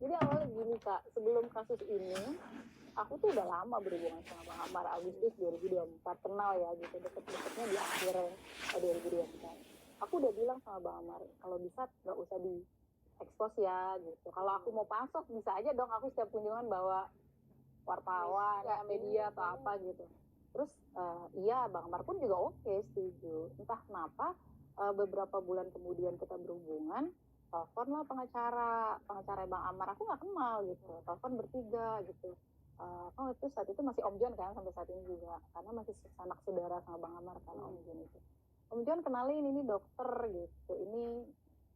Jadi awalnya gini Kak, sebelum kasus ini, aku tuh udah lama berhubungan sama Bang Amar. Agustus 2024 kenal ya gitu, deket-deketnya di akhir 2024. Aku udah bilang sama Bang Amar, kalau bisa nggak usah di expose ya gitu. Kalau aku mau pasok bisa aja dong, aku setiap kunjungan bawa wartawan, media atau apa gitu. Terus iya Bang Amar pun juga oke, setuju. Entah kenapa beberapa bulan kemudian kita berhubungan, telepon lah pengacara Bang Amar, aku nggak kenal gitu, telepon bertiga gitu. Kan itu saat itu masih Om John kan, sampai saat ini juga, karena masih sanak saudara sama Bang Amar kan Om John itu. Om John kenalin ini dokter gitu, ini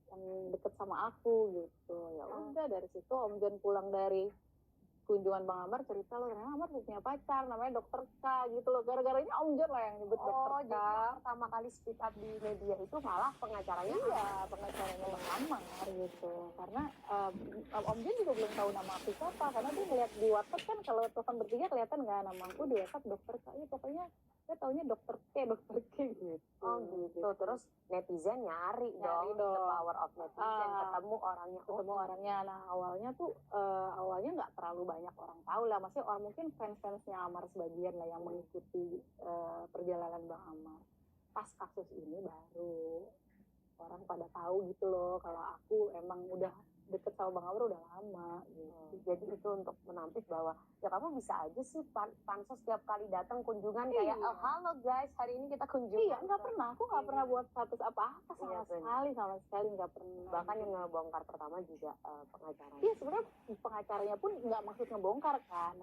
yang deket sama aku gitu. Ya udah dari situ Om John pulang dari kunjungan Bang Amar cerita loh, ternyata Amar punya pacar namanya Dokter K gitu loh. Gara-garanya Om John lah yang nyebut Dokter K. Jadi pertama kali speak up di media itu malah pengacaranya. Iya, pengacaranya Bang Amar gitu. Karena Om John juga belum tahu nama aku siapa, karena dia ngeliat di WhatsApp kan, kalau telepon bertiga kelihatan nggak nama aku di WhatsApp Dokter K. Ya, pokoknya dia taunya Dokter K gitu. Oh gitu. Terus netizen nyari dong. The power of netizen. Ketemu orangnya. Nah awalnya nggak terlalu banyak orang tahu lah, maksudnya orang mungkin fans-fansnya Amar sebagian lah yang mengikuti perjalanan Bang Amar. Pas kasus ini baru orang pada tahu gitu loh kalau aku emang udah deket sama Bang Amar udah lama gitu. Jadi itu untuk menampik bahwa ya kamu bisa aja sih pansos setiap kali datang kunjungan kayak oh halo guys hari ini kita kunjungan. Iya nggak pernah, aku nggak pernah buat status apa-apa sama sekali nggak pernah. Bahkan yang ngebongkar pertama juga pengacaranya. Iya sebenarnya pengacaranya pun nggak maksud ngebongkar kan,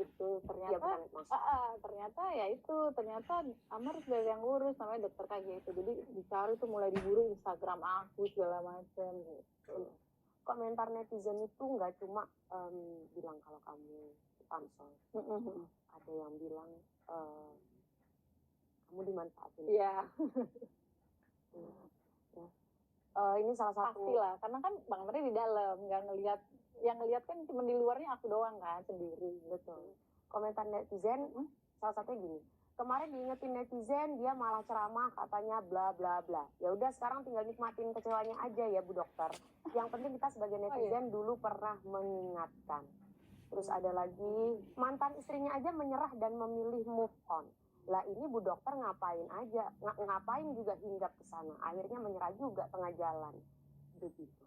gitu. Ternyata ternyata Amar sudah yang ngurus namanya Dokter kayak gitu. Jadi dicari tuh mulai diburu Instagram aku segala macam gitu. Komentar netizen itu nggak cuma bilang kalau kamu pansos, ada yang bilang kamu dimanfaatin. Iya. Ini salah satu. Pastilah, karena kan Bang Amar di dalam nggak ngelihat, yang ngelihat kan cuma di luarnya aku doang kan sendiri. Betul. Komentar netizen salah satunya gini. Kemarin diingetin netizen, dia malah ceramah katanya bla bla bla. Ya udah sekarang tinggal nikmatin kecewanya aja ya Bu Dokter. Yang penting kita sebagai netizen dulu pernah mengingatkan. Terus ada lagi mantan istrinya aja menyerah dan memilih move on. Lah ini Bu Dokter ngapain aja? Ngapain juga hinggap ke sana? Akhirnya menyerah juga tengah jalan. Begitu.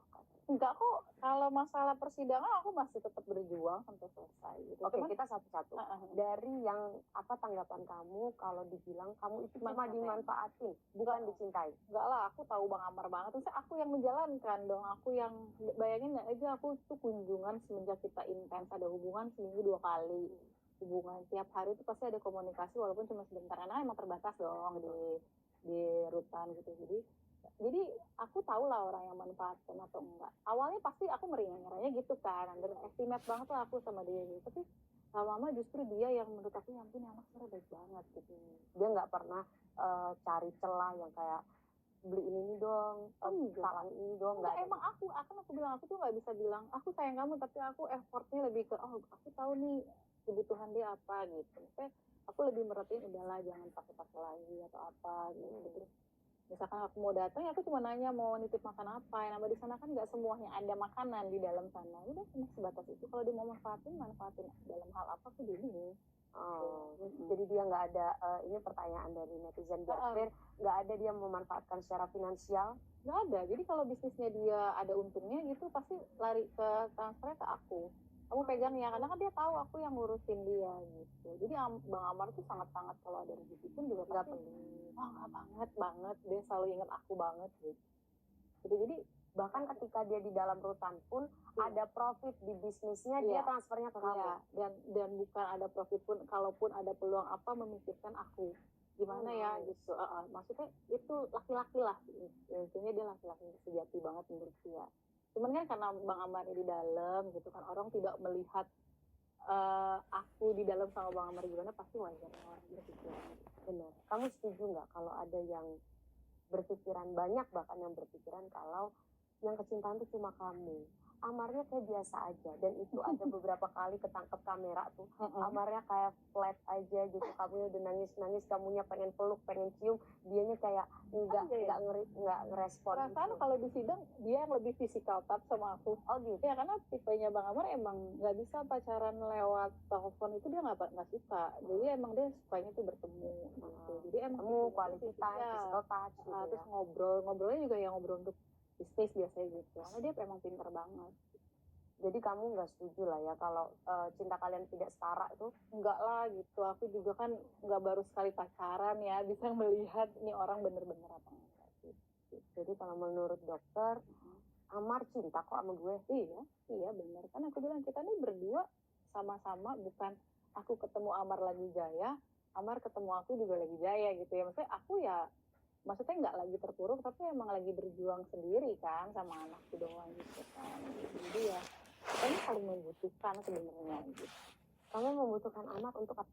Enggak kok, kalau masalah persidangan aku masih tetap berjuang sampai selesai gitu. Oke, kita satu-satu. Dari yang apa tanggapan kamu kalau dibilang kamu itu cuma dimanfaatin, bukan dicintai? Enggak lah, aku tahu Bang Amar banget. Terus aku yang menjalankan dong, aku yang bayangin aja aku tuh kunjungan semenjak kita intens, ada hubungan seminggu 2 kali. Hubungan tiap hari itu pasti ada komunikasi walaupun cuma sebentar, karena emang terbatas dong di rutan gitu. Jadi aku tahu lah orang yang manfaatkan atau enggak. Awalnya pasti aku ngeri-ngerinya gitu kan, underestimate banget lah aku sama dia gitu. Tapi lama-lama justru dia yang menurut aku yang punya anak sebenarnya baik banget gitu. Dia nggak pernah cari celah yang kayak beli ini dong, salah ini dong. Nggak, emang aku bilang aku tuh nggak bisa bilang aku sayang kamu, tapi aku effortnya lebih ke aku tahu nih kebutuhan dia apa gitu. Maksudnya aku lebih merhatiin udahlah jangan pakai lagi atau apa gitu. Misalkan aku mau datang ya aku cuma nanya mau nitip makan apa, yang di sana kan nggak semuanya ada makanan di dalam sana, udah cuma sebatas itu. Kalau dia mau manfaatin dalam hal apa aku jadi jadi dia nggak ada ini pertanyaan dari netizen biar nggak ada dia memanfaatkan secara finansial, nggak ada. Jadi kalau bisnisnya dia ada untungnya gitu pasti lari ke transfer ke aku, kamu pegang ya, karena kan dia tahu aku yang ngurusin dia gitu. Jadi Bang Amar tuh sangat-sangat kalau ada rezeki pun juga nggak peduli. Nggak banget, dia selalu ingat aku banget gitu. Jadi bahkan ketika dia di dalam rutan pun ada profit di bisnisnya, dia transfernya ke kamu. Dan bukan ada profit pun, kalaupun ada peluang apa memikirkan aku gimana ya gitu. Maksudnya itu laki-laki lah, intinya dia laki-laki sejati banget menurut dia. Cuman kan karena Bang Amar di dalam gitu kan, orang tidak melihat aku di dalam sama Bang Amar gimana, pasti wajar orang berpikir. Benar. Kamu setuju nggak kalau ada yang berpikiran, banyak bahkan yang berpikiran kalau yang kecintaan itu cuma kamu, Amarnya kayak biasa aja, dan itu ada beberapa kali ketangkep kamera tuh, Amarnya kayak flat aja gitu, kamunya udah nangis, kamunya pengen peluk, pengen cium, dianya kayak nggak ngerespon Perasaan gitu. kalau di sidang dia yang lebih physical touch sama aku. Oh gitu. Ya karena tipenya Bang Amar emang nggak bisa pacaran lewat telepon, itu dia nggak suka. Jadi emang dia sukanya tuh bertemu gitu. Jadi emang Kamu quality time, ya, physical touch gitu terus ya. ngobrolnya juga yang ngobrol untuk bisnis biasanya gitu. Karena dia emang pinter banget. Jadi kamu nggak setuju lah ya kalau cinta kalian tidak setara itu? Enggak lah gitu, aku juga kan nggak baru sekali pacaran ya, bisa melihat nih orang bener-bener apa enggak gitu. Jadi kalau menurut dokter, Amar cinta kok sama gue. Iya bener, kan aku bilang kita nih berdua sama-sama, bukan aku ketemu Amar lagi jaya, Amar ketemu aku juga lagi jaya gitu ya. Maksudnya nggak lagi terpuruk, tapi emang lagi berjuang sendiri kan sama anakku doang gitu kan. Jadi ya kita ini saling membutuhkan sebenarnya gitu. Kamu membutuhkan anak untuk apa?